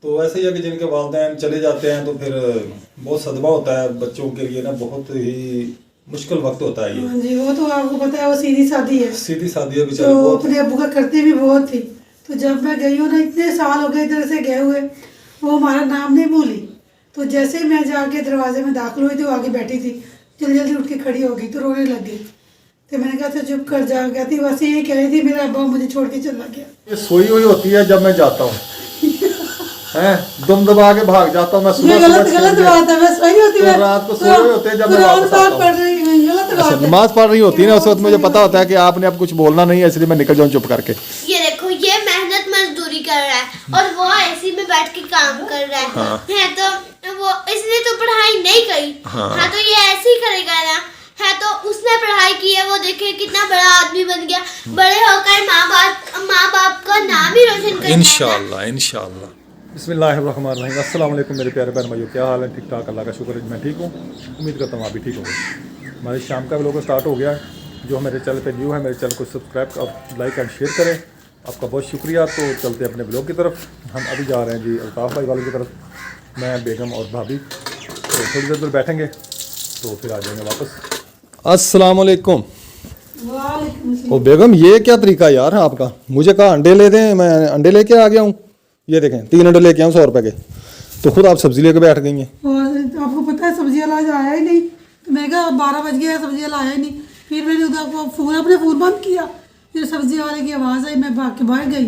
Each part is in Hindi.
तो ऐसे ही है कि जिनके वालिदैन चले जाते हैं तो फिर बहुत सदमा होता है बच्चों के लिए ना, बहुत ही मुश्किल वक्त होता है ये। हाँ जी, वो तो आपको पता है, वो सीधी सादी है, सीधी सादी है बेचारी। तो अपने अब्बू का करती भी बहुत थी। तो जब मैं गई हूँ ना, इतने साल हो गए इधर से गए हुए, वो हमारा नाम नहीं भूली। तो जैसे ही मैं जाके दरवाजे में दाखिल हुई थी, वो आगे बैठी थी, जल्दी जल्दी उठ के खड़ी हो गई तो रोने लग गई। तो मैंने कहा था चुप कर जा, कहती बस यही कह रही थी मेरा अब्बा मुझे छोड़ के चला गया। ये सोई हुई होती है जब मैं जाता हूँ हैं, दुम दबा के भाग जाता हूँ मैं सुबह। ये गलत बात है, मैं सोई होती हूँ, रात को सोए हुए होते हैं जब मैं वापस आता हूँ। पढ़ रही हूँ, गलत बात है। नमाज पढ़ रही होती है ना, उस वक्त मुझे पता होता है कि आपने अब कुछ बोलना नहीं है, इसलिए मैं निकल जाऊँ चुप करके। ये देखो, ये मेहनत मजदूरी कर रहा है और वो एसी में बैठ के काम कर रहा है। हाँ। है तो वो इसने तो पढ़ाई नहीं करी। हाँ तो ये ऐसे ही करेगा ना। है तो उसने पढ़ाई की है, वो देखिए कितना बड़ा आदमी बन गया, बड़े होकर माँ बाप का नाम ही रोशन करेगा। इंशाल्लाह इंशाल्लाह। बिस्मिल्लाहिर्रहमानिर्रहीम। अस्सलाम वालेकुम मेरे प्यारे बहन भाइयों, क्या हाल है? ठीक ठाक, अल्लाह का शुक्र है, मैं ठीक हूँ। उम्मीद करता हूँ आप भी ठीक होंगे। हमारे शाम का व्लॉग स्टार्ट हो गया है। जो मेरे चैनल पे न्यू है, मेरे चैनल को सब्सक्राइब और लाइक एंड शेयर करें, आपका बहुत शुक्रिया। तो चलते हैं अपने व्लॉग की तरफ। हम अभी जा रहे हैं जी अल्ताफ़ भाई वालों की तरफ, मैं, बेगम और भाभी। तो थोड़ी देर पर बैठेंगे तो फिर आ जाएंगे वापस। अस्सलाम वालेकुम। ओ बेगम, ये क्या तरीका यार है आपका? मुझे कहा अंडे ले दें, मैं अंडे लेके आ गया हूँ। ये देखें 3 अंडे लेके आऊँ 100 रुपये के, तो खुद आप सब्जी लेके बैठ गई हैं। और आपको पता है सब्जी वाला आज आया ही नहीं, तो मैं कहा 12 बज गया है, सब्जी वाला आया ही नहीं। फिर मैंने उधर फ़ोन, अपने फ़ोन बंद किया, फिर सब्जी वाले की आवाज़ आई, मैं भाग के बाहर गई।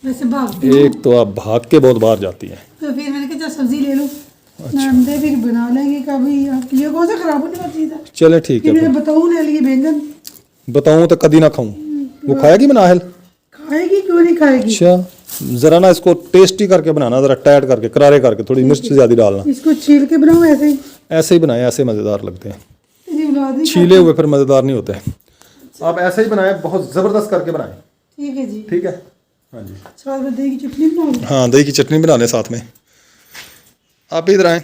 वैसे भागती हूँ, एक तो आप भाग के बहुत बाहर जाती हैं। तो फिर मैंने कहा सब्जी ले लो, अंडे फिर बना लेंगे कभी। ये कौन सा खराब होने वाली चीज़ है? चले ठीक फिर है। मैंने बताऊँ ले लिए बैंगन। बताऊँ तो कभी ना खाऊं। वो खाएगी मनाहिल? खाएगी, क्यों नहीं खाएगी। अच्छा, जरा ना इसको टेस्टी करके बनाना, जरा टाइट करके, करारे करके, थोड़ी मिर्च ज्यादा डालना। इसको छील के बनाओ ऐसे ही? ऐसे ही बनाए, ऐसे मज़ेदार लगते हैं। जी बना दी। छीले हुए फिर मज़ेदार नहीं होते। आप ऐसे ही बनाए, बहुत ज़बरदस्त करके बनाए। ठीक है जी। ठीक है, हाँ जी। साथ में दही की चटनी बनाओ। हाँ, दही की चटनी बना लें साथ में। आप इधर आए।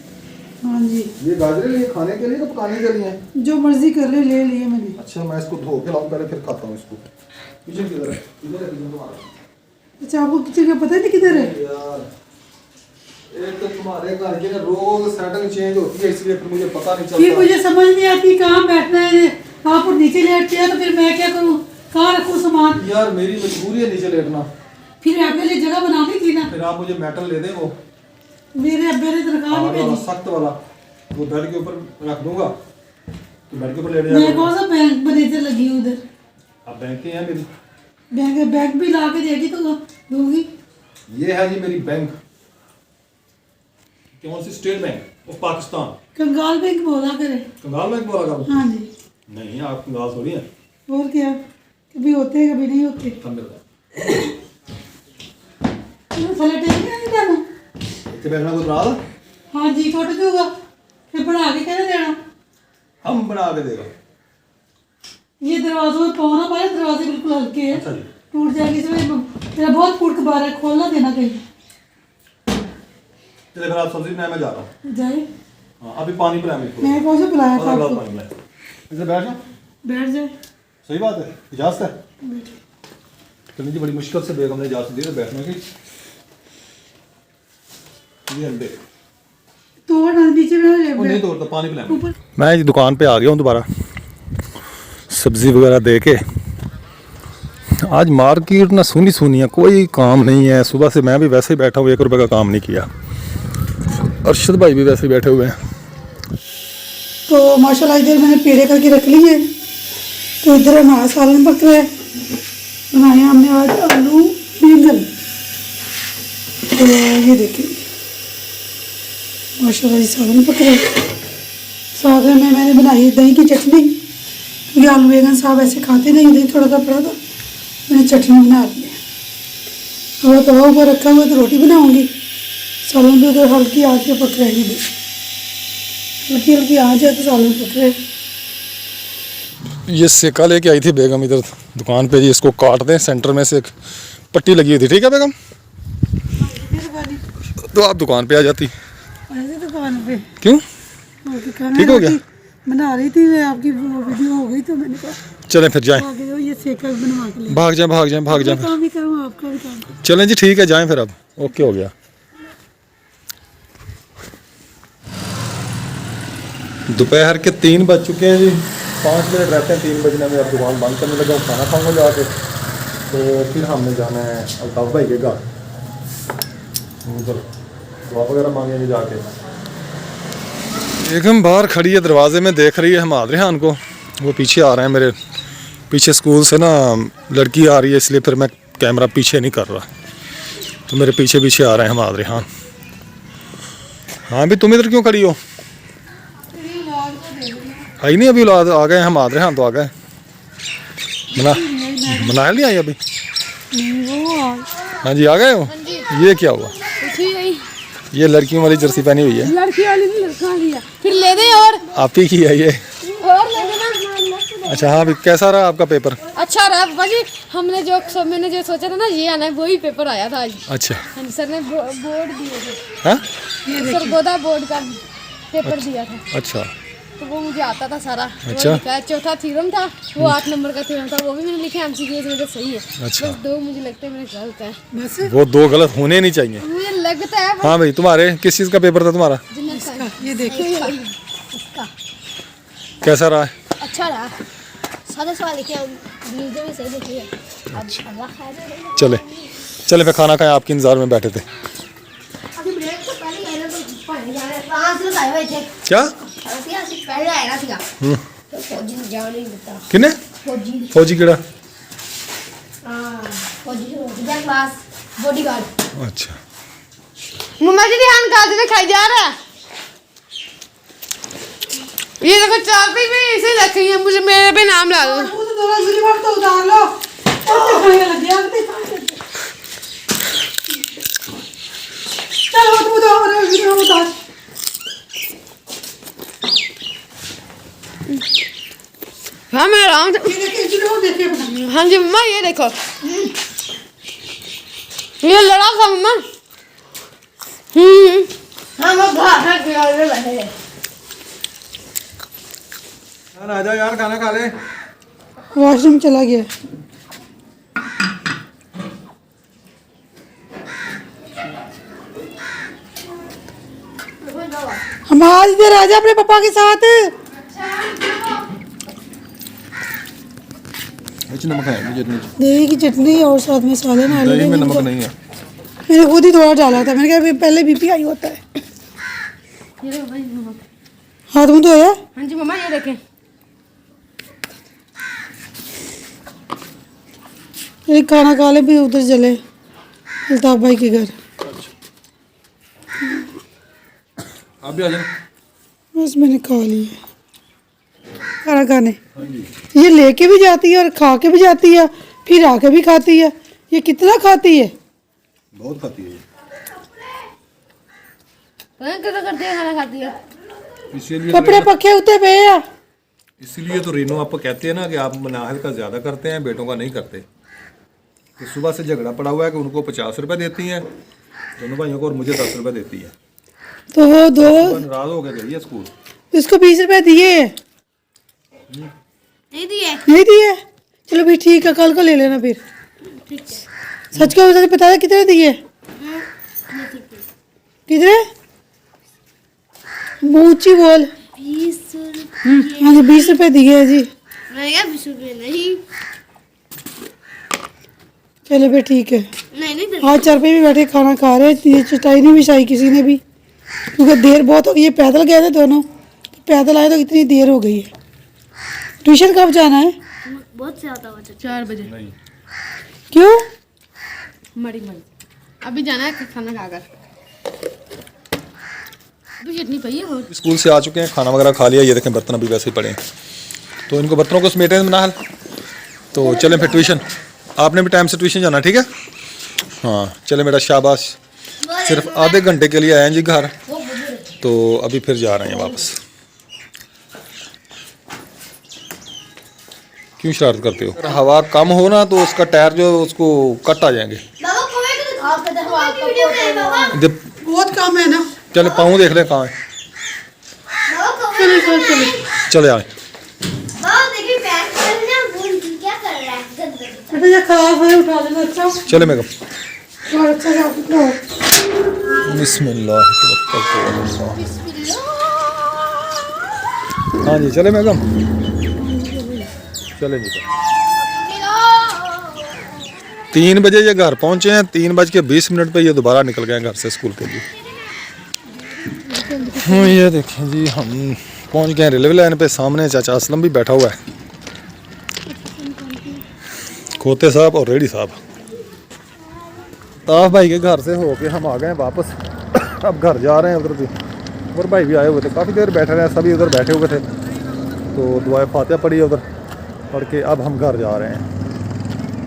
हाँ जी। ये गाजरें लिए खाने के लिए तो पकाने के लिए? जो मर्जी कर ले लिए मैंने। अच्छा, मैं इसको धो के लाऊं पहले, फिर खाता हूँ इसको। किचन किधर है? इधर है किचन तुम्हारा। अच्छा, आपको किचन का पता नहीं किधर है? यार, एक तो तुम्हारे घर की रोज सेटिंग चेंज होती है, इसलिए फिर मुझे पता नहीं चलता। फिर मुझे समझ नहीं आती कहाँ बैठना है। आप नीचे लेटते हैं तो फिर मैं क्या करूँ, कहाँ रखूँ सामान? यार मेरी मजबूरी है नीचे लेटना। फिर आपके लिए जगह बनानी थी ना। फिर आप मुझे मेटल ले दें, वो मेरे अब्बे ने तनख्वाह नहीं भेजी। सख्त वाला, वो बेड के ऊपर रख दूंगा तो बेड के ऊपर लेट मैं जाएगा। कौन सा बैंक मैनेजर लगी हूँ उधर? आप बैंक के हैं मेरी? बैंक भी ला के देगी तो दूंगी। ये है जी मेरी बैंक। कौन सी? State bank of Pakistan. कंगाल बैंक बोला करे। कंगाल बैंक बोला करो? हाँ जी। नहीं, आप कंगाल थोड़ी हैं। और क्या, कभी होते हैं कभी नहीं होते। कब मिलता है? थले टेक नहीं देना। इतने बैठना कोई बना दो। हाँ जी, टूट जाऊगा, फिर बना के कहना देना। हम बना के देगा। ये दरवाजों में पाना पाए, दरवाजे बिल्कुल हल्के हैं, अच्छा जी। टूट जाएगी। इसमें मेरा बहुत फुट बार है, खोलना देना कहीं। चले फिर आप सब्जी बनाए, मैं जा रहा हूँ। जाए। हाँ, अभी पानी पिलाया मेरे को। मैं कौन सा बुलाया था आधा गिलास आपको? पानी पिलाया। इधर बैठ जा। बैठ जाए। सही बात है, इजाजत है। चलिए जी, बड़ी मुश्किल से बेगम ने इजाजत दी है बैठने की। ये अंडे तोड़ नीचे में वो नहीं तोड़ता, पानी पिलाया। ऊपर। मैं जी दुकान पे आ गया हूँ दोबारा, सब्जी वगैरह दे के। आज मार्केट ना सुनी सुनी है, कोई काम नहीं है। सुबह से मैं भी वैसे ही बैठा हूँ, 1 रुपये का काम नहीं किया। अरशद भाई भी वैसे ही बैठे हुए हैं। तो माशाल्लाह इधर मैंने पेड़े करके रख ली है। तो इधर हमारा सालन पक रहा है। बनाए हमने आज आलू बैंगन। तो ये देखिए माशाल्लाह ये सालन पक रहा है। साथ में मैंने बनाई दही की चटनी, क्योंकि आलू बैंगन साहब ऐसे खाते नहीं, दही थोड़ा सा पड़ा था, मैंने चटनी बना ली है। और तवा ऊपर रखा हुआ तो रोटी बनाऊंगी। सालन भी उधर हल्की आँच पे पक रही है, हल्की हल्की आँच है तो सालन पक रहे। ये सेका लेके आई थी बेगम इधर दुकान पे जी, इसको काट दें। सेंटर में से एक पट्टी लगी हुई थी। ठीक है बेगम, तो आप दुकान पे आ जाती। ऐसे दुकान पे क्यों? ठीक हो गया? बना रही थी मैं, आपकी वीडियो हो गई तो मैंने कहा चलें फिर जाएं। ये सेका बनवा के ले। भाग जाएं भाग जाएं भाग जाएं। काम भी करूँ, आपका भी काम करूँ। चलें जी ठीक है, जाएं फिर अब। ओके हो गया। दोपहर के 3 बज चुके हैं जी, 5 मिनट रहते हैं 3 बजने में। अब दुकान बंद करने लगा हूँ, खाना खाऊंगा जाके। तो फिर हमने जाना है अल्ताफ भाई के घर, उधर दुआ वगैरह मांगेंगे जाके। एकदम बाहर खड़ी है दरवाजे में, देख रही है हमाद रेहान को। वो पीछे आ रहे हैं मेरे पीछे, स्कूल से ना लड़की आ रही है, इसलिए फिर मैं कैमरा पीछे नहीं कर रहा। तो मेरे पीछे पीछे आ रहे हैं हमाद रेहान। हाँ भी तुम इधर क्यों खड़ी हो? आई नहीं अभी औलाद, आ गए हमाद रेहान तो आ गए। मनायल नहीं आई अभी? हाँ जी आ गए हो। ये क्या हुआ? ये लड़कियों वाली जर्सी पहनी हुई है। लड़की वाली नहीं, लड़का वाली है। फिर ले दे और आप ही की है ये? और ले देना। अच्छा हाँ, अभी कैसा रहा आपका पेपर? अच्छा रहा बाबा जी, मैंने जो सोचा था ना ये आना है, वही पेपर आया था आज। अच्छा हाँ जी, सर ने बोर्ड दिए थे। हाँ सरगोदा बोर्ड का पेपर दिया था, अच्छा तो वो मुझे आता था सारा। अच्छा। वो लिखा है, चौथा थ्योरम था, वो 8 नंबर का थ्योरम था, वो भी मैंने लिखा एमसीक्यूज में, तो सही है। अच्छा। बस 2 मुझे लगता है मेरे गलत है, बस वो 2 गलत होने नहीं चाहिए। मुझे लगता है। हाँ भाई तुम्हारे किस चीज़ का पेपर था तुम्हारा? ये देखिए कैसा रहा है? अच्छा रहा, सादा सवाल लिखे हम वीडियो में सही लिखी है। अब अल्लाह खैर करे। चले चले फिर खाना खाएं, आपके इंतजार में बैठे थे। अभी ब्रेक से पहले ये लोग पढ़ने जा रहे हैं, वहां से आए हुए थे। क्या? यहाँ से पहले आएगा सीधा तो फौजी ने जाने नहीं देता। किने? फौजी फौजी केड़ा? फौजी क्लास बॉडीगार्ड। अच्छा मम्मा जी ध्यान कहा से खाई जा रहा है। ये देखो चार पे भी ऐसे रखी है, मुझे मेरे पे नाम ला दो। वो तो थोड़ा यूनिफॉर्म तो उतार लो, ऐसे खड़े लग गया। चल वो तो यूनिफॉर्म उतार। हाँ मैं आराम से। ये देखिए यूनिफॉर्म देखिए अपना। हाँ जी मम्मा ये देखो, ये लड़ा था मम्मा। हम लोग घर में बैठे हैं। आ जाओ यार, खाना खा ले। वॉशरूम चला गया। हम आज इधर आ जा अपने पापा के साथ। नमक है मुझे? दही की चटनी और साथ में सालन आलू। दही में नमक नहीं है। मैंने खुद ही थोड़ा डाला था, मैंने कहा पहले बीपी आई होता है। ये देखो भाई नमक। हाथ मुँह धोया? हाँ जी मम्मा ये देखें। एक खाना खा ले फिर उधर चले अल्ताफ भाई के घर। आप भी आ जाओ। बस मैंने खा लिया खाना खाने। ये लेके भी जाती है और खा के भी जाती है, फिर आके भी खाती है। ये कितना खाती है? बहुत खाती है कैसा करती है खाना खाती है? इसीलिए कपड़े पक्के उतरे पे है। इसीलिए तो रीनू आपको कहते हैं ना कि आप मनाहल का ज़्यादा करते हैं, बेटों का नहीं करते। कि सुबह से झगड़ा पड़ा हुआ है कि उनको 50 रुपये देती हैं दोनों भाइयों को, और मुझे 10 रुपये देती है। तो वो दो नाराज हो गए गई है स्कूल। उसको 20 रुपए दिए? नहीं दिए। नहीं दिए? चलो भी ठीक है, कल को ले लेना फिर। सच का सच बता दे कितने दिए? कितने? ऊंची बोल। 20 हाँ जी 20 रुपए दिए है जी। मैंने कहा 20 रुपये नहीं। चलो फिर ठीक है। नहीं आज 4 पे भी बैठे खाना खा रहे हैं। ये चटाई नहीं बिछाई किसी ने भी, क्योंकि देर बहुत हो गई है। पैदल गए थे दोनों, तो पैदल आए तो इतनी देर हो गई है। ट्यूशन कब जाना है? बहुत ज्यादा हो जाता 4 बजे। नहीं क्यों? मरी अभी जाना है खाना खाकर। अभी चटनी पई है और स्कूल से आ चुके हैं, खाना वगैरह खा लिया। ये देखें बर्तन अभी वैसे ही पड़े हैं, तो इनको बर्तनों को समेटें मनाहल। तो चलें फिर ट्यूशन। आपने भी टाइम से ट्यूशन जाना, ठीक है? हाँ चले बेटा शाबाश। सिर्फ आधे घंटे के लिए आए हैं जी घर, तो अभी फिर जा रहे हैं वापस। क्यों शरारत करते हो? अगर हवा कम हो ना तो उसका टायर जो उसको कट आ जाएंगे। बाबा कमेंट तो आप कहते हो आपका वीडियो में बाबा। जब बहुत कम है ना। चले पाँव देख ले कहाँ है। बाबा कमेंट चले आए। बाबा देखिए पैक करना भूल क्या कर रहा है गंदे। बेटा ये खराब है, उठा लेना। अच्छा चले मैं और अच्छा बिस्मिल्लाह तवक्कल तो अल्लाह। हाँ जी चले मैडम, चले जी। 3 बजे ये घर पहुंचे हैं, 3:20 पे ये दोबारा निकल गए हैं घर से स्कूल के लिए। ये देखें जी, हम पहुंच गए हैं रेलवे लाइन पे। सामने चाचा असलम भी बैठा हुआ है, खोते साहब और रेडी साहब। ताफ भाई के घर से होके हम आ गए हैं वापस। अब घर जा रहे हैं। उधर भी और भाई भी आए हुए थे, काफ़ी देर बैठे रहे, सभी उधर बैठे हुए थे। तो दुआए फातिहा पढ़ी है उधर, पढ़ के अब हम घर जा रहे हैं।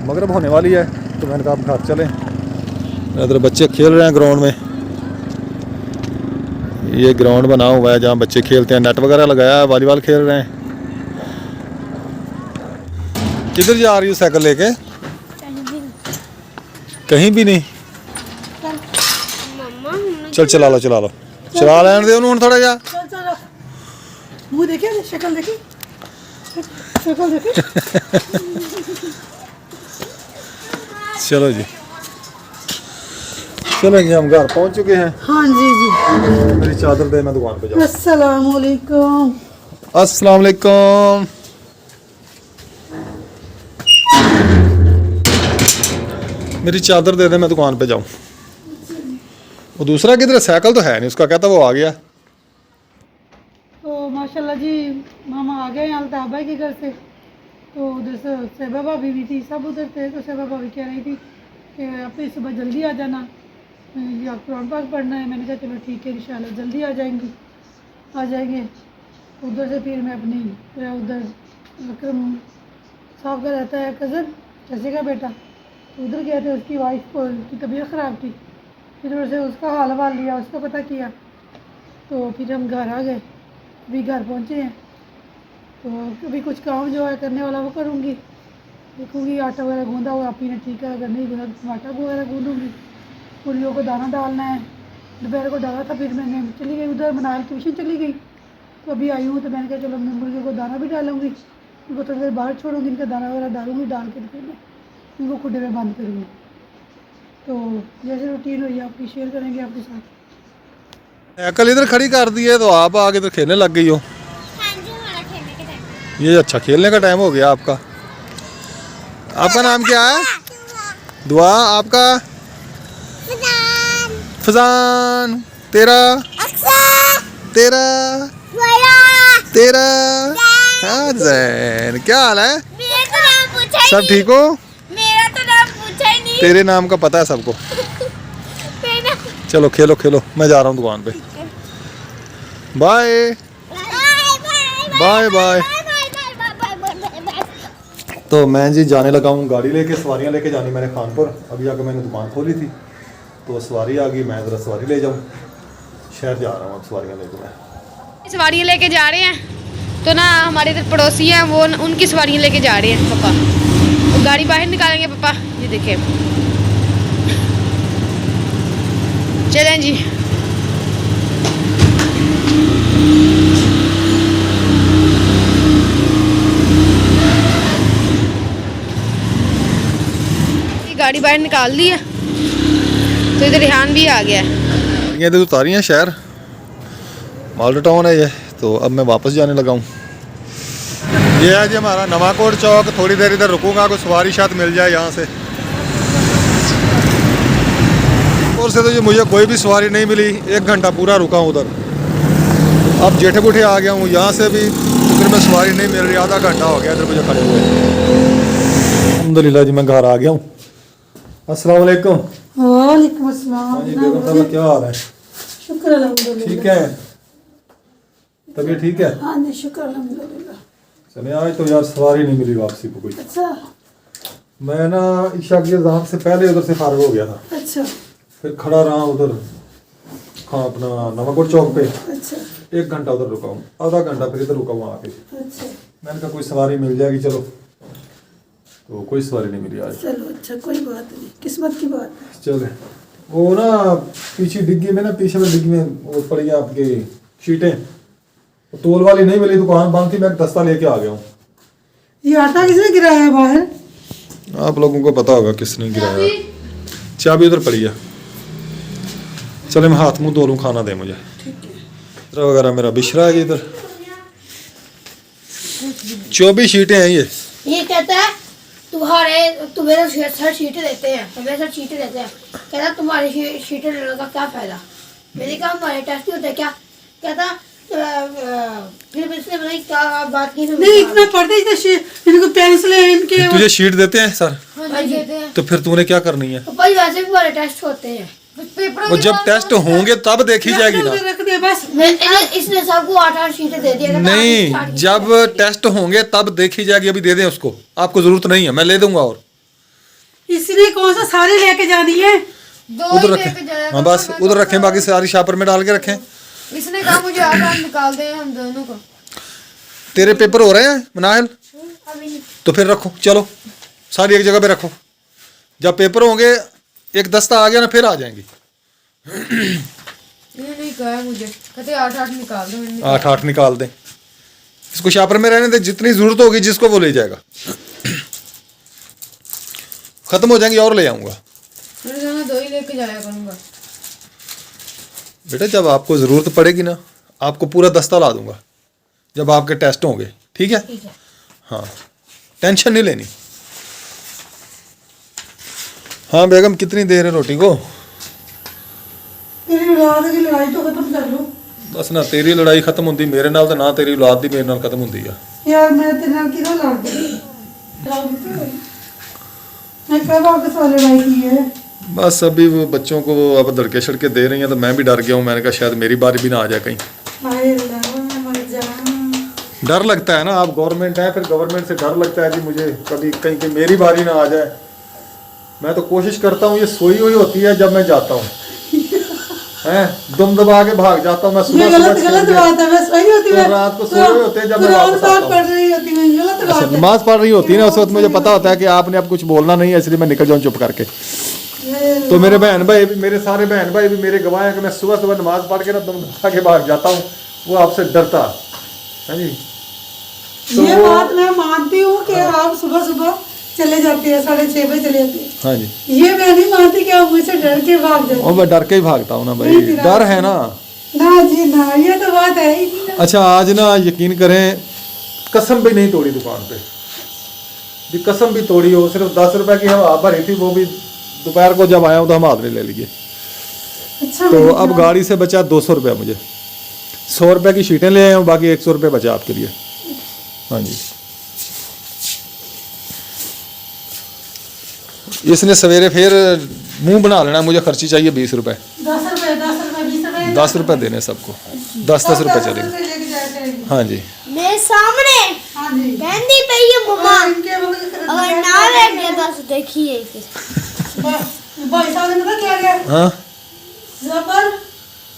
मगरिब होने वाली है तो मैंने कहा आप घर चलें। इधर बच्चे खेल रहे हैं ग्राउंड में। ये ग्राउंड बना हुआ है जहाँ बच्चे खेलते हैं, नेट वगैरह लगाया है, वॉलीबॉल खेल रहे हैं। किधर जा रही हो साइकिल लेके? कहीं भी नहीं। चल चला लो, चला लो, चला लेने दे उन्होंने थोड़ा जा। चल चल, मुँह देखे, शक्ल देखी, शक्ल देखी। चलो जी, चलेंगे, हम घर पहुंच चुके हैं। हाँ जी जी। मेरी चादर दे, मैं दुकान पे जाऊँ। अस्सलाम वालेकुम। अस्सलाम वालेकुम। मेरी चादर दे दे, मैं दुकान पे जाऊँ। वो दूसरा किधर? साइकिल तो है नहीं उसका, कहता वो आ गया। तो माशाल्लाह जी, मामा आ गए हैं अल्ताफ भाई के घर से। तो उधर से सेबा भाभी भी थी, सब उधर थे। तो सेबा भाभी कह रही थी कि आप इस सुबह जल्दी आ जाना, या कुरान पाक पढ़ना है। मैंने कहा चलो ठीक है, इंशाल्लाह जल्दी आ जाएंगे। उधर से फिर मैं अपनी उधर अकरम साहब का रहता है कज़न, चाचे का बेटा, तो उधर गए थे। उसकी वाइफ की तबीयत ख़राब थी, फिर उधर से उसका हाल वाल लिया, उसका पता किया। तो फिर हम घर आ गए, अभी घर पहुँचे हैं। तो अभी कुछ काम जो है करने वाला वो करूँगी, देखूँगी आटा वगैरह गूँधा हुआ आपी ने ठीक है, अगर नहीं गूँधा तो आटा वगैरह गूँधूँगी। मुर्गियों को दाना डालना है, दोपहर को डाला था, फिर मैंने चली गई उधर, मनाल ट्यूशन चली गई। तो अभी आई हूँ तो मैंने कहा चलो मैं मुर्गियों को दाना भी डालूँगी, उनको थोड़ी देर बाहर छोड़ूँगी, इनका दाना वगैरह डालूँगी, डाल के फिर मैं इनको खुडे में बंद करूँगी। तो जैसे रूटीन हुई आपकी शेयर करेंगे आपके साथ। साइकिल इधर खड़ी कर दी है तो आप आगे इधर खेलने लग गई हो। हाँ जी, हमारा खेलने का टाइम। ये अच्छा, खेलने का टाइम हो गया आपका। आपका नाम क्या है? दुआ। आपका? फजान। तेरा? तेरा? हाँ जैन, क्या हाल है? मेरा तो नाम पूछा ही सब नहीं। ठीक हो? मेरा तो नाम पूछा ही नहीं। तेरे नाम का पता है सबको। तेरा चलो खेलो खेलो, मैं जा रहा हूँ दुकान पे। Bye bye bye. तो मैं जी जाने लगा हूँ गाड़ी लेके, सवारियाँ लेके जानी मैंने खानपुर। अभी आकर मैंने दुकान खोली थी तो सवारी आ गई, मैं ज़रा सवारी ले जाऊँ। शहर जा रहा हूँ अब सवारियाँ लेके मैं। सवारियाँ लेके जा रहे हैं तो ना हमारे इधर पड़ोसी हैं, वो उनकी सवारियाँ लेके जा रहे हैं पापा। वो गाड़ी बाहर निकालेंगे पापा, ये देखिए। चलें जी। गाड़ी बाहर निकाल दी है तो इधर रिहान भी आ गया है। ये तो उतारी हैं शहर, माल्टा टाउन है ये। तो अब मैं वापस जाने लगा हूँ। ये है जी हमारा नवाकोट चौक। थोड़ी देर इधर रुकूंगा, कोई सवारी शायद मिल जाए यहाँ से। और से तो ये मुझे कोई भी सवारी नहीं मिली, 1 घंटा पूरा रुका हूँ उधर। अब जेठे बुठे आ गया हूँ, यहाँ से भी फिर में सवारी नहीं मिल रही, आधा घंटा हो गया इधर मुझे खड़े हुए। अल्हम्दुलिल्लाह जी मैं घर आ गया हूँ। अस्सलाम वालेकुम। वालेकुम अस्सलाम। जी बेगम साहब क्या हाल है? शुक्र अल्हम्दुलिल्लाह। ठीक है, तबीयत ठीक है? हाँ जी शुक्र अल्हम्दुलिल्लाह। चले आज तो यार सवारी नहीं मिली वापसी को कोई। अच्छा मैं ना ईशा की अज़ान से पहले उधर से फारिग हो गया था, अच्छा फिर खड़ा रहा उधर अपना नवाकोट चौक पे। अच्छा 1 घंटा उधर रुका हूँ, आधा घंटा फिर इधर रुका हूँ आके। अच्छा मैंने कहा कोई सवारी मिल जाएगी चलो, तो कोई सवारी नहीं मिली आज। चलो अच्छा, कोई बात नहीं, किस्मत की बात है। चले वो ना पीछे डिग्गी में ना, पीछे में डिग्गी में वो पड़ गया आपके शीटें, वो तोल वाली नहीं मिली, दुकान बंद थी, मैं दस्ता लेके आ गया हूँ। ये आटा किसने गिराया है बाहर? आप लोगों को पता होगा किसने गिराया। चाबी उधर पड़ी है। चले मैं हाथ मुंह धो लूँ, खाना दे मुझे। ठीक है। इधर वगैरह मेरा बिछरा है इधर। 24 शीटें हैं ये कहता है तुम्हें सर शीटें देते हैं, कहता तुम्हारी शीटें लेने का क्या फायदा। मैंने कहा हमारे टेस्ट होते क्या, कहता फिर इसने बताई क्या बात की। नहीं इतना पढ़ते इनको पेंसिल है इनके। तुझे शीट देते हैं सर? हाँ जी देते हैं। तो फिर तूने क्या करनी है? तो भाई वैसे भी हमारे टेस्ट होते हैं। वो जब टेस्ट होंगे तब देखी जाएगी ना। रख दे बस। इसने सबको 8-8 शीटें दे दिया। नहीं, जब टेस्ट होंगे तब देखी जाएगी, अभी दे दें उसको, आपको जरूरत नहीं है, मैं ले दूंगा। और इसने कौन सा सारे लेके जानी है? उधर रखें, हाँ बस उधर रखें, बाकी सारी शापर में डाल के रखें। इसने कहा मुझे 8 निकाल दे हम दोनों को। तेरे पेपर हो रहे हैं मनाहिल? तो फिर रखो, चलो सारी एक जगह पे रखो। जब पेपर होंगे एक दस्ता आ गया ना, फिर आ जाएंगी। ये नहीं कहा मुझे, कहते 8-8 निकाल दो। 8-8 निकाल दें, इसको शापर में रहने दे, जितनी जरूरत होगी जिसको वो ले जाएगा। खत्म हो जाएंगे और ले आऊंगा। मैंने कहा 2 ही लेके जाया करूंगा। बेटा जब आपको ज़रूरत पड़ेगी ना, आपको पूरा दस्ता ला दूंगा जब आपके टेस्ट होंगे, ठीक है? हाँ, टेंशन नहीं लेनी। हाँ बेगम, कितनी देर है रोटी को? मेरी औलाद की लड़ाई तो खत्म कर लो। बस ना तेरी लड़ाई खत्म होंदी मेरे नाल, ना तेरी औलाद दी मेरे नाल खत्म होंदी है। यार मैं तेरे नाल किधर लड़ती? मैं कब वापस वाली लड़ाई की है? बस अभी वो बच्चों को अब धड़के छड़के दे रही हैं, तो मैं भी डर गया हूँ। मैंने कहा शायद मेरी बारी भी ना आ जाए कहीं। हाय अल्लाह, मैं मर जाऊं। डर लगता है ना, आप गवर्नमेंट है, फिर गवर्नमेंट से डर लगता है कि मुझे कभी कहीं की मेरी बारी ना आ जाए। मैं तो कोशिश करता हूँ, ये सोई हुई होती है जब मैं जाता हूँ, हैं दुम दबा के भाग जाता हूँ मैं। ये सुबह गलत सुबह गलत बात है। मैं सही होती तो है, रात को सोए हुए होते हैं जब मैं कुरान वापस पाक आता हूँ। पढ़ रही होती मैं, गलत बात है। नमाज पढ़ रही होती है ना, उस वक्त मुझे पता होता है कि आपने अब कुछ बोलना नहीं है, इसलिए मैं निकल जाऊँ चुप करके। तो मेरे बहन भाई भी, मेरे सारे बहन भाई भी मेरे गवाह हैं कि मैं सुबह सुबह नमाज पढ़ के ना दुम दबा के भाग जाता हूँ, वो आपसे डरता है जी। तो ये बात मैं मानती हूँ कि आप सुबह सुबह चले जाते हैं, 6:30 बजे चले जाते हैं। हाँ जी, ये मैं नहीं मानती कि आप मुझसे डर के भाग जाते और मैं डर के ही भागता हूँ ना भाई, नहीं, डर है ना। ना जी ना, ये तो बात है ही नहीं ना। अच्छा आज ना यकीन करें, कसम भी नहीं तोड़ी दुकान पे, जी कसम भी तोड़ी हो, सिर्फ 10 रुपए की हवा भरी थी, वो भी दोपहर को जब आया हूँ तो हम हाथ में ले लिए। अच्छा तो अब गाड़ी से बचा 200 रुपया, मुझे 100 रुपये की शीटें ले आए हूँ, बाकी 100 रुपये बचा आपके लिए। हाँ जी, इसने सवेरे फिर मुंह बना लेना, मुझे खर्ची चाहिए 20 रुपये। 10 रुपए 20 रुपए 10 रुपये देने सबको, 10-10 रुपये चलेंगे। लेके जाया करेंगे। हाँ जी, मेरे सामने हाँ जी। कहती पई है मम्मा, और इनके वक्त अगर ना रह गया बस देखिए फिर। भाई साहब ने पता क्या किया? हाँ जबर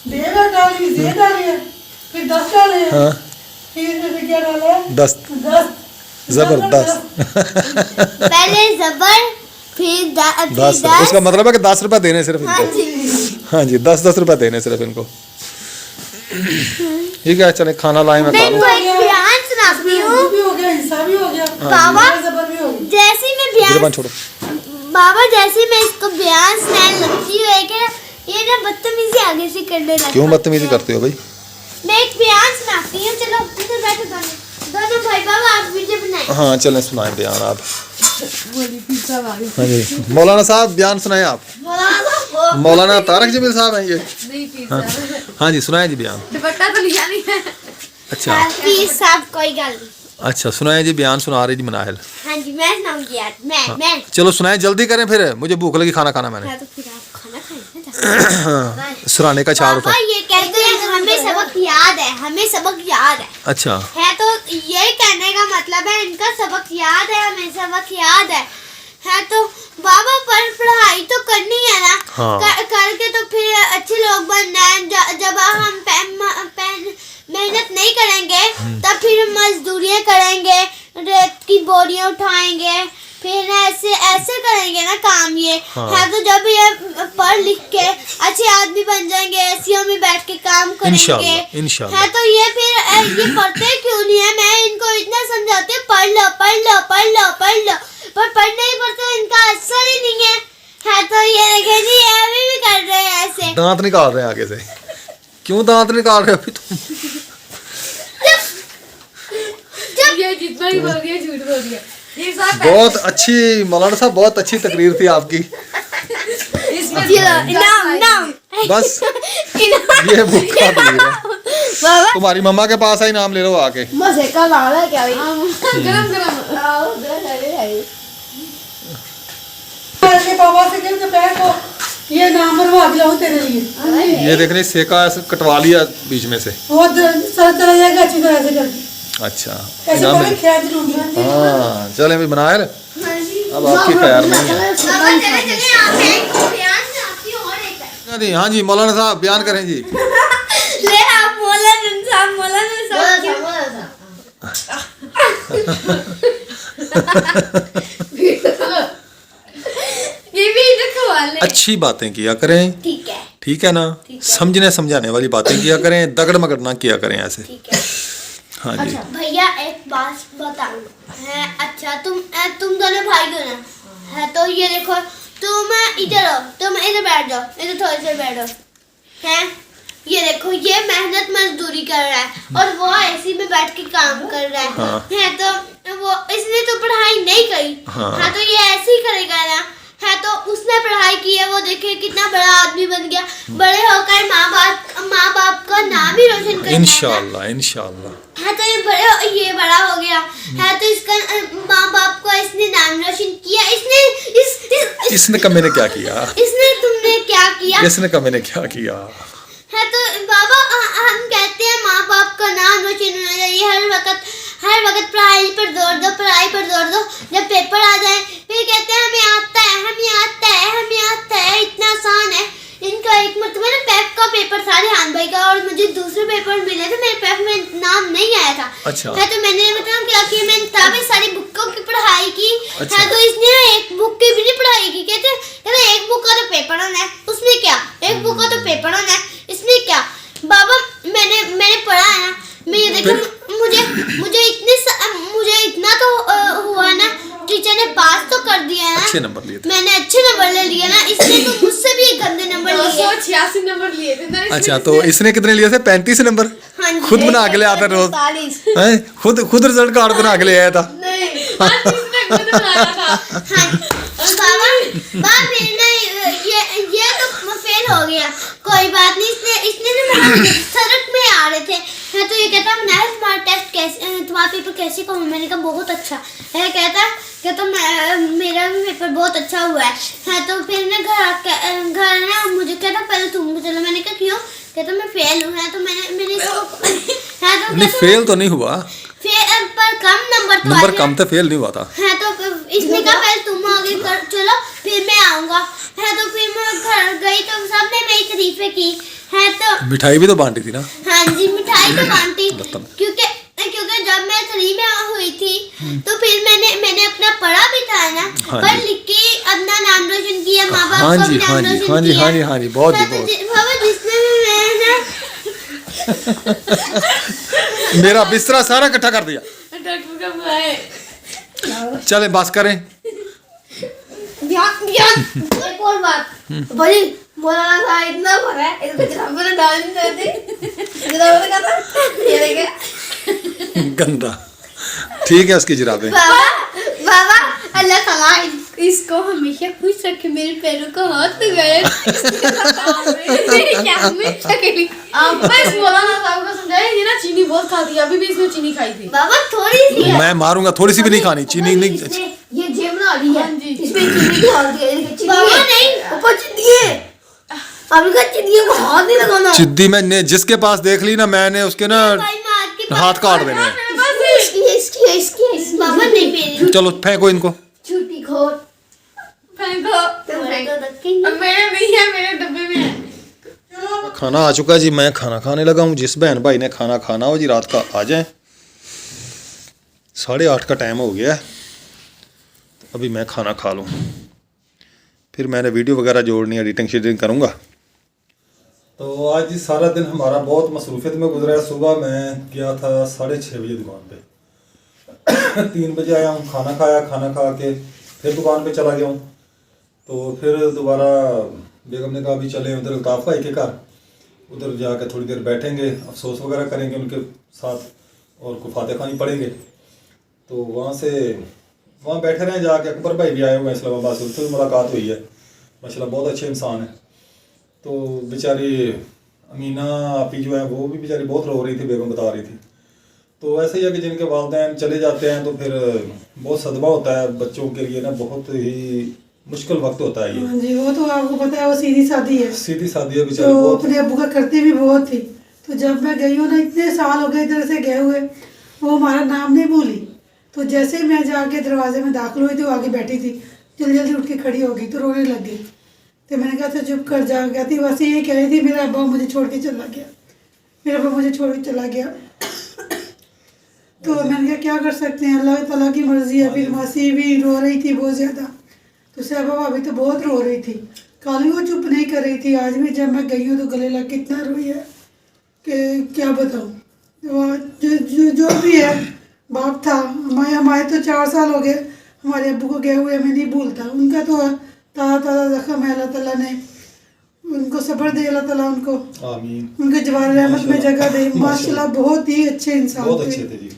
बेगा डाली, जे डाली है, फिर 10 डाले हैं, हाँ, फिर क्या डाला है? 10 जबरदस्त। पहले जबर फिर 10, उसका मतलब है कि 10 रुपये देने सिर्फ हाँ इनको। जी। हाँ जी, 10-10 रुपये देने सिर्फ इनको। ठीक है, चले खाना लाए, मैं खा मैं लूँ। को एक बयान सुनाती हूँ। भी हो गया, हिस्सा भी हो गया, बाबा जबर भी हो गया। जैसे ही मैं गिरबान बयान छोड़ो। बाबा जैसे मैं इसको बयान सुनाने लगती हूँ कि ये ना बदतमीजी आगे से करने लगता क्यों बदतमीजी करते हो भाई? मैं एक बयान सुनाती हूँ, चलो इधर बैठो दोनों भाई बाबा, आप वीडियो बनाए। हाँ चलें, सुनाएं बयान आप। बोली पिज्जा वाली। हाँ जी, मौलाना साहब बयान सुनाएं आप। मौलाना तारक जमील साहब हैं ये। नहीं पिज्जा। हाँ जी, सुनाएं जी बयान। दुपट्टा तो लिया नहीं है। अच्छा प्लीज साहब कोई गल नहीं। अच्छा, सुनाएं जी बयान, सुना रही जी मनाहिल। हाँ जी मैं सुनाऊंगी यार, मैं चलो सुनाएं, जल्दी करें, फिर मुझे भूख लगी, खाना खाना मैंने। हाँ, तो फिर आप खाना खाएं। सुराने का छाड़ उठा। पापा ये कहते हैं हमें सबक याद है, हमें सबक याद अच्छा, है तो ये कहने का मतलब है इनका सबक याद है, हमें सबक याद है तो बाबा पर पढ़ाई तो करनी है ना। हाँ। करके तो फिर अच्छे लोग बनना है। जब हम मेहनत नहीं करेंगे तब फिर मजदूरियां करेंगे, रेत की बोरियां उठाएंगे, फिर ऐसे करेंगे ना काम ये। हाँ। है तो जब ये पढ़ लिख के अच्छे आदमी बन जाएंगे, एसीओ में बैठ के काम करेंगे। इंशाल्लाह, इंशाल्लाह। है तो ये फिर ये पढ़ते क्यों नहीं है? मैं इनको इतना समझाती हूँ पढ़ लो पढ़ लो पढ़ लो पढ़ लो, पर पढ़ने ही पढ़ते इनका असर ही नहीं है तो ये देखें जी ये अभी भी कर रहे हैं ऐसे। दांत निकाल रहे हैं आगे से। क्यों दांत निकाल रहे हो अभी तुम? ये जितना ही बोल दिया झूठ बोल दिया। ये सब बहुत अच्छी मौलाना साहब, बहुत अच्छी तकरीर थी आपकी। इनाम बस ये भूखा तकरीर है। तुम्हारी मम्मा के पास आई, नाम ले लो आके। मजे का लाल है क्या गरम गरम के पापा से कह दोपहर को ये नाम भरवा दिलाऊं तेरे लिए। ये देख रहे सेका ऐसे कटवा लिया बीच में से। बहुत सर चला जाएगा अच्छी तरह से करके। अच्छा ऐसे इनाम पहले है। खैर लूंगी। हाँ चले अभी बनाया ले। अब आपकी खैर नहीं है। चले चले आप बयान में आपकी और एक है। जी हाँ जी मौलाना साहब बयान करें जी। ले आप मौलाना ये भी रखवा ले। अच्छी बातें किया करें, ठीक है ठीक है ना। समझने समझाने वाली बातें किया करें, दगड़ मगड़ ना किया करें ऐसे। ठीक है। हाँ जी अच्छा भैया एक बात बताऊं है। अच्छा तुम दोनों भाई हो ना है, तो ये देखो तुम इधर हो, तुम इधर बैठ जाओ, इधर थोड़ी देर बैठो हैं। ये देखो ये मेहनत मजदूरी कर रहा है और वो एसी में बैठ के काम कर रहा है। हाँ। है तो वो इसने तो पढ़ाई नहीं करी। हाँ। हाँ तो ये ऐसे ही करेगा ना है, तो उसने पढ़ाई की है, वो देखिए कितना बड़ा आदमी बन गया। बड़े होकर माँ बाप का नाम ही रोशन करेगा। इंशाल्लाह इंशाल्लाह। है तो ये बड़ा हो गया है, तो इसका माँ बाप को इसने नाम रोशन किया। इसने कमे ने क्या किया? इसने तुमने क्या किया इसने कमे ने क्या किया? है? तो बाबा हम कहते हैं माँ बाप का नाम रोशन होना चाहिए। हर वक्त पढ़ाई पर जोर दो, पढ़ाई पर जोर दो। जब पेपर आ जाए फिर कहते हैं हमें आता है, हमें आता है, हमें आता है, इतना आसान है। इनका एक मतलब ना पैप का पेपर था रेहान भाई का, और मुझे दूसरे पेपर मिले थे, मेरे पैप में नाम नहीं आया था। अच्छा। है तो मैंने मतलब क्या किया, मैंने किताबें सारी बुकों की पढ़ाई की। अच्छा। है तो इसने एक बुक की भी नहीं पढ़ाई की। कहते एक बुक का तो पेपर होना है, उसमें क्या, एक बुक का तो पेपर होना है, इसमें क्या। बाबा मैंने पढ़ा है ना, मैं ये देखो मुझे इतना तो हुआ ना, टीचर ने पास तो कर दिया है ना। अच्छे नंबर लिए थे। मैंने अच्छे नंबर ले लिए ना, इसने तो मुझसे भी गंदे नंबर लिए। 286 नंबर लिए थे ना। अच्छा तो इसने कितने लिए थे? 35 नंबर। हाँ जी। खुद बना के ले आता रोज 45। हैं? खुद रिजल्ट कार्ड बना के ले आया था। नहीं आज इसने खुद बनाया था। हाँ और बाबा मेरे ना ये तो फेल हो गया, कोई बात नहीं। इसने ना सड़क में आ रहे थे है, तो ये कहता तुम्हारा टेस्ट कैसे, तुम्हारा पेपर कैसे कहूँ। मैंने कहा बहुत अच्छा है। कहता मेरा भी पेपर बहुत अच्छा हुआ है। तो फिर ना घर ना मुझे कहता पहले तुम चलो। मैंने कहा क्यों? कहता मैं फेल हूँ। है तो मैंने इसको है तो नहीं फेल तो नहीं हुआ, पर कम नंबर कम था, फेल नहीं हुआ था। है। तो इसने कहा पहले तुम आगे कर चलो फिर मैं आऊंगा। है तो फिर मैं घर गई तो सबने मेरी तारीफें की। है तो मिठाई भी तो बांटी थी ना। हाँ जी मिठाई तो बांटी, बर्तन। क्योंकि जब मैं 3 में हुई थी तो फिर मैंने अपना पढ़ा भी था ना, हाँ पढ़ जी। लिख के अपना नाम रोशन किया, माँ बाप हाँ का जी, भी नाम हाँ जी, रोशन हाँ जी, किया। हाँ जी, हाँ जी, बहुत जी, है तो बहुत। बाबा जिसने भी मैं ना मेरा बिस्तरा सारा इकट्ठा कर दिया। डॉक्टर का बुलाए। चले बस करें। एक और बात भाई, मौलाना साहब इतना भरा है, इसको जराबों में डाल नहीं देते। जराबों का था ये देखे गंदा। ठीक है उसकी जुराबें। बाबा अल्लाह ताला इसको हमेशा खुश रखे। मेरे पैरों को हाथ लगाए। क्या हमेशा करी। आप बस मौलाना साहब को समझाए, ये ना चीनी बहुत खाती है, अभी भी इसने चीनी खाई थी। बाबा थोड़ी सी है। मैं मारूंगा, थोड़ी सी भी नहीं खानी, चीनी नहीं। ये जेब बना दी है, हाँ जी। इसमें चीनी डाल दी है। बाबा नहीं ऊपर चीनी है, अभी का चीनी को हाथ नहीं लगाना। चिद्दी मैंने जिसके पास देख ली ना, मैंने उसके ना भाई मैं आपके हाथ काट देने हैं। इसकी बाबा नहीं पी। चलो फेंको इनको। छुट्टी खोर फेंको। अब मेरे नहीं है, मेरे डब्बे में है। खाना आ चुका जी, मैं खाना खाने लगा हूँ। जिस बहन भाई ने खाना खाना हो जी रात का आ जाए। 8:30 का टाइम हो गया है, अभी मैं खाना खा लूँ, फिर मैंने वीडियो वगैरह जोड़नी, एडिटिंग शेडिटिंग करूँगा। तो आज जी सारा दिन हमारा बहुत मसरूफियत में गुजरा है। सुबह मैं गया था 6:30 बजे दुकान पे। 3 बजे आया हूँ, खाना खाया, खाना खा के फिर दुकान पे चला गया हूँ। तो फिर दोबारा बेगम ने कहा अभी चले उधर अल्ताफ़ भाई के घर, उधर जाकर थोड़ी देर बैठेंगे, अफसोस वगैरह करेंगे उनके साथ और कुछ फाते खानी पढ़ेंगे। तो वहाँ बैठे रहे जाके। अकबर भाई भी आए हुए हैं इस्लामाबाद से, उनसे भी मुलाकात हुई है। माशाल्लाह बहुत अच्छे इंसान हैं। तो बेचारी अमीना आपी जो है वो भी बेचारी बहुत रो रही थी, बेगम बता रही थी। तो ऐसे ही है कि जिनके वालिदैन चले जाते हैं तो फिर बहुत सदमा होता है बच्चों के लिए ना, बहुत ही मुश्किल वक्त होता है ये। हाँ जी, वो तो आपको पता है, वो सीधी सादी है, सीधी सादी है बेचारी तो बहुत। अपने अब्बू का करती भी बहुत थी। तो जब मैं गई हूँ ना, इतने साल हो गए इधर से गए हुए, वो हमारा नाम नहीं भूली। तो जैसे ही मैं जाके दरवाजे में दाखिल हुई तो वो आगे बैठी थी, जल्दी जल्दी उठ के खड़ी हो गई तो रोने लग गई। तो मैंने कहा था चुप कर जा, कहती बस ये कह रही थी मेरा अब्बा मुझे छोड़ के चला गया, मेरा अब्बा मुझे छोड़ के चला गया। तो मैंने कहा क्या कर सकते हैं, अल्लाह ताला की मर्जी है। फिर मासी भी रो रही थी बहुत ज़्यादा, तो सहबा भाभी तो बहुत रो रही थी। कल भी वो चुप नहीं कर रही थी, आज भी जब मैं गई हूँ तो गले लग के इतना रोई है कि क्या बताऊँ। जो भी है बाप था। हमारे तो 4 साल हो गए हमारे अब्बू को गए हुए, मैं नहीं भूलता। उनका तो ताज़ा ज़ख्म है, अल्लाह ताला ने उनको सब्र दे, अल्लाह ताला उनको आमीन, उनके जवान रहमत में जगह दे। माशाल्लाह बहुत ही अच्छे इंसान बहुत थे, अच्छे थे जी।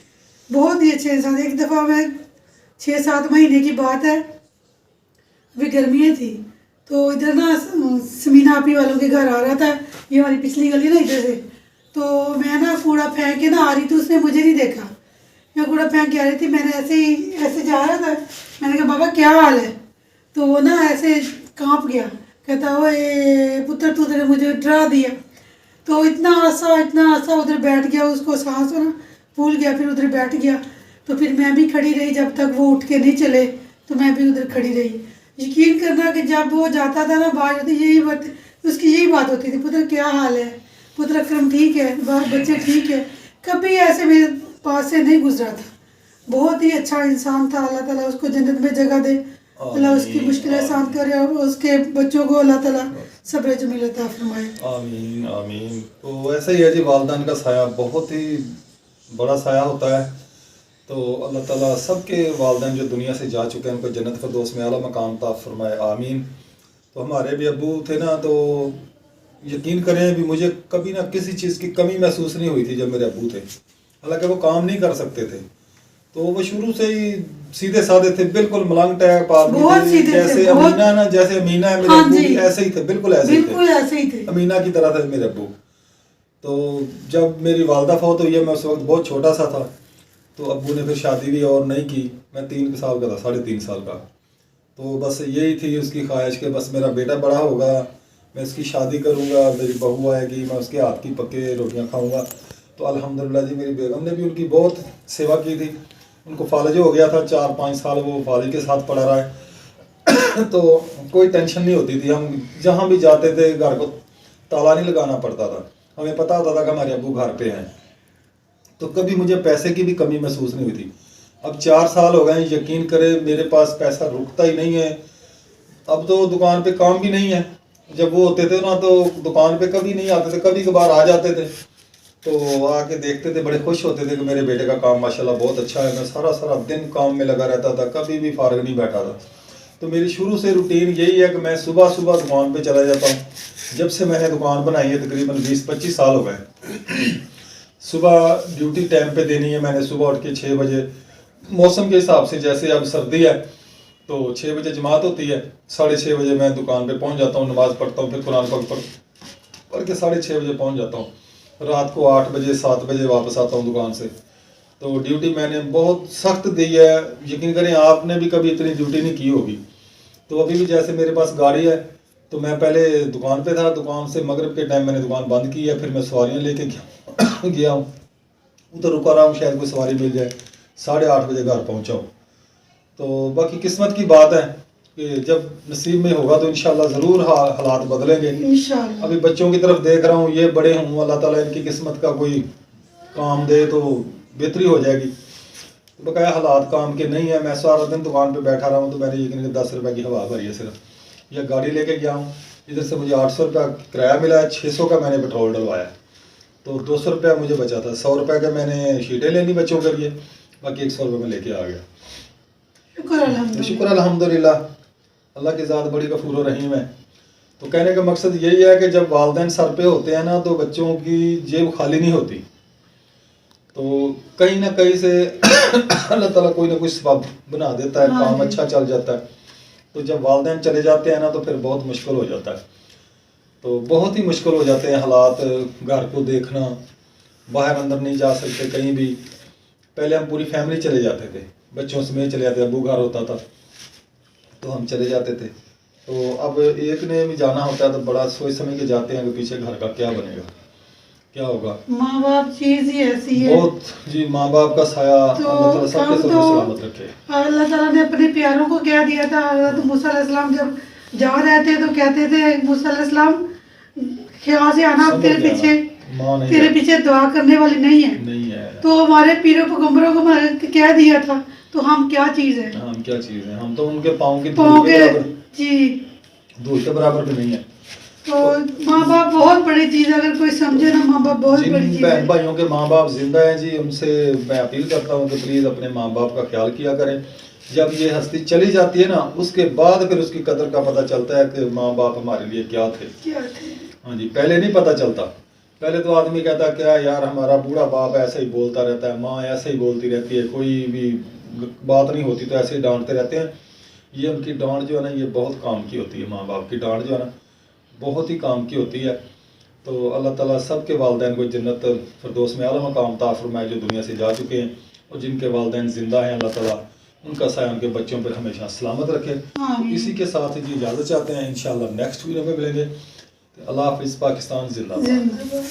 बहुत ही अच्छे इंसान। एक दफ़ा मैं 6-7 महीने की बात है, अभी गर्मियाँ थी, तो इधर ना समीना आपी वालों के घर आ रहा था, ये हमारी पिछली गली ना इधर से। तो मैं ना कूड़ा फेंक के ना आ रही थी, उसने मुझे नहीं देखा, मैं कूड़ा फेंक के आ रही थी। मैंने ऐसे जा रहा था, मैंने कहा बाबा क्या हाल है। तो वो ना ऐसे कांप गया, कहता ओए पुत्र तूने मुझे डरा दिया। तो इतना आसा उधर बैठ गया, उसको सांस ना भूल गया, फिर उधर बैठ गया। तो फिर मैं भी खड़ी रही जब तक वो उठ के नहीं चले, तो मैं भी उधर खड़ी रही। यकीन करना कि जब वो जाता था ना बाहर, तो उसकी यही बात होती थी, पुत्र क्या हाल है, पुत्र अकरम ठीक है, बच्चे ठीक है। कभी ऐसे मेरे पास से नहीं गुजरा था। बहुत ही अच्छा इंसान था, अल्लाह ताला उसको जन्नत में जगह दे, अल्लाह उसकी मुश्किलें आसान करे और उसके बच्चों को अल्लाह ताला सब्र जमील अता फरमाए। आमीन आमीन। तो ऐसा ही है जी, वालिदैन का साया बहुत ही बड़ा साया होता है। तो अल्लाह ताला सबके वालिदैन जो दुनिया से जा चुके हैं उनको जन्नत फिरदौस में आला मकाम अता फरमाए, आमीन। तो हमारे भी अब्बू थे ना, तो यकीन करें भी मुझे कभी ना किसी चीज़ की कमी महसूस नहीं हुई थी जब मेरे अब्बू थे। हालांकि वो काम नहीं कर सकते थे, तो वो शुरू से ही सीधे साधे थे, बिल्कुल मलंग टाइप बहुत आदमी थे। सीधे थे, जैसे बहुत। अमीना ना, जैसे अमीना है मेरे हाँ अब्बू जी। भी ऐसे ही थे, बिल्कुल ऐसे ही बिल्कुल थे, ऐसे ही थे। अमीना की तरह थे मेरे अब्बू। तो जब मेरी वालदा फौत हुई है, मैं उस वक्त बहुत छोटा सा था, तो अब्बू ने फिर शादी भी और नहीं की। मैं 3 साल का था, 3.5 साल का। तो बस यही थी उसकी ख्वाहिश कि बस मेरा बेटा बड़ा होगा, मैं इसकी शादी करूँगा, मेरी बहू आएगी, मैं उसके हाथ की पक्के रोटियाँ खाऊँगा। तो अल्हम्दुलिल्लाह जी, मेरी बेगम ने भी उनकी बहुत सेवा की थी। उनको फालज हो गया था, 4-5 साल वो फालिज के साथ पड़ा रहा है। तो कोई टेंशन नहीं होती थी, हम जहाँ भी जाते थे घर को ताला नहीं लगाना पड़ता था, हमें पता होता था कि हमारे अब्बू घर पे हैं। तो कभी मुझे पैसे की भी कमी महसूस नहीं हुई थी। अब 4 साल हो गए, यकीन करें मेरे पास पैसा रुकता ही नहीं है। अब तो दुकान पे काम भी नहीं है, जब वो होते थे ना तो दुकान पे कभी नहीं आते थे, कभी कभार आ जाते थे, तो आके देखते थे, बड़े खुश होते थे कि मेरे बेटे का काम माशाल्लाह बहुत अच्छा है। मैं सारा दिन काम में लगा रहता था, कभी भी फारग नहीं बैठा था। तो मेरी शुरू से रूटीन यही है कि मैं सुबह दुकान पे चला जाता हूँ। जब से मैंने दुकान बनाई है तकरीबन 20-25 साल हो गए। सुबह ड्यूटी टाइम पे देनी है मैंने, सुबह उठ के 6 बजे, मौसम के हिसाब से, जैसे अब सर्दी है तो 6 बजे जमात होती है, 6:30 बजे मैं दुकान पे पहुंच जाता हूँ, नमाज़ पढ़ता हूँ, फिर कुरान पाक पढ़ के 6:30 बजे पहुंच जाता हूँ। रात को 8 बजे 7 बजे वापस आता हूँ दुकान से। तो ड्यूटी मैंने बहुत सख्त दी है, यकीन करें आपने भी कभी इतनी ड्यूटी नहीं की होगी। तो अभी भी जैसे मेरे पास गाड़ी है, तो मैं पहले दुकान पे था, दुकान से मगरिब के टाइम मैंने दुकान बंद की है, फिर मैं सवारियाँ लेके गया हूँ, उधर रुका रहा हूँ, शायद कोई सवारी मिल जाए, 8:30 बजे घर पहुँचा हूँ। तो बाकी किस्मत की बात है कि जब नसीब में होगा तो इंशाल्लाह ज़रूर हालात बदलेंगे इंशाल्लाह। अभी बच्चों की तरफ देख रहा हूँ, ये बड़े हों, अल्लाह ताला इनकी किस्मत का कोई काम दे तो बेहतरी हो जाएगी। तो बकाया हालात काम के नहीं है, मैं सारा दिन दुकान पे बैठा रहा हूँ, तो मैंने यकीन 10 रुपये की हवा भरी है सिर्फ। यह गाड़ी लेके गया हूँ, इधर से मुझे 800 रुपया किराया मिला है, 600 का मैंने पेट्रोल डलवाया, तो 200 रुपया मुझे बचा था। 100 रुपये का मैंने शीटें लेनी बच्चों के लिए, बाकी 100 रुपये में लेके आ गया। शुक्र अल्हम्दुलिल्लाह, अल्लाह की ज़ात बड़ी गफूर रहीम है। तो कहने का मकसद यही है कि जब वालिदैन सर पे होते हैं ना, तो बच्चों की जेब खाली नहीं होती। तो कहीं ना कहीं से अल्लाह ताला कोई ना कोई सबब बना देता है, हाँ काम जी। अच्छा चल जाता है। तो जब वालिदैन चले जाते हैं ना तो फिर बहुत मुश्किल हो जाता है, तो बहुत ही मुश्किल हो जाते हैं हालात, घर को देखना, बाहर अंदर नहीं जा सकते कहीं भी। पहले हम पूरी फैमिली चले जाते थे, बच्चों समेत चले जाते, अबू घर होता था तो हम चले जाते थे। तो अब एक ने भी जाना होता है तो बड़ा सोच समझ के जाते हैं कि पीछे घर का क्या बनेगा, क्या होगा। माँ बाप चीज ही ऐसी है। बहुत जी, माँ बाप का साया तो अल्लाह ताला सबके हम सर पे तो सलामत रखे। अल्लाह ताला ने अपने प्यारों को क्या दिया था। हज़रत मूसा अलैहिस्सलाम जब जा रहे थे तो कहते थे मूसा अलैहिस्सलाम ख्याल से आना, समझ तेरे गया पीछे ना, माँ नहीं तेरे है। पीछे दुआ करने वाली नहीं है। नहीं है। तो हमारे पीरों पैगंबरों को क्या दिया था, तो हम क्या चीज है। हम क्या चीज़ है, हम तो उनके पाँव की पाँव धूल के के बराबर, जी। धूल के बराबर भी नहीं है। तो माँ बाप बहुत बड़ी चीज है, अगर कोई समझे ना माँ बाप बहुत जिन बड़ी चीज बहन है। भाइयों के माँ बाप जिंदा हैं जी, उनसे मैं अपील करता हूँ कि प्लीज़ अपने माँ बाप का ख्याल किया करें। जब ये हस्ती चली जाती है ना, उसके बाद फिर उसकी कदर का पता चलता है कि माँ बाप हमारे लिए क्या थे। क्या थे। हाँ जी, पहले नहीं पता चलता। पहले तो आदमी कहता क्या यार, हमारा बूढ़ा बाप ऐसे ही बोलता रहता है, माँ ऐसे ही बोलती रहती है, कोई भी बात नहीं होती तो ऐसे ही डांटते रहते हैं। ये उनकी डांट जो है ना, ये बहुत काम की होती है। माँ बाप की डांट जो है ना, बहुत ही काम की होती है। तो अल्लाह ताला सबके वालिदैन को जन्नत फिरदौस में आला मकाम अता फरमाए जो दुनिया से जा चुके हैं, और जिनके वालिदैन ज़िंदा हैं अल्लाह ताला उनका साया उनके बच्चों पर हमेशा सलामत रखे। तो आमीन। इसी के साथ ही इजाज़त चाहते हैं, इंशाअल्लाह नेक्स्ट वीडियो में मिलेंगे। अल्लाह हाफिज़, पाकिस्तान जिंदाबाद। जिंदाबाद।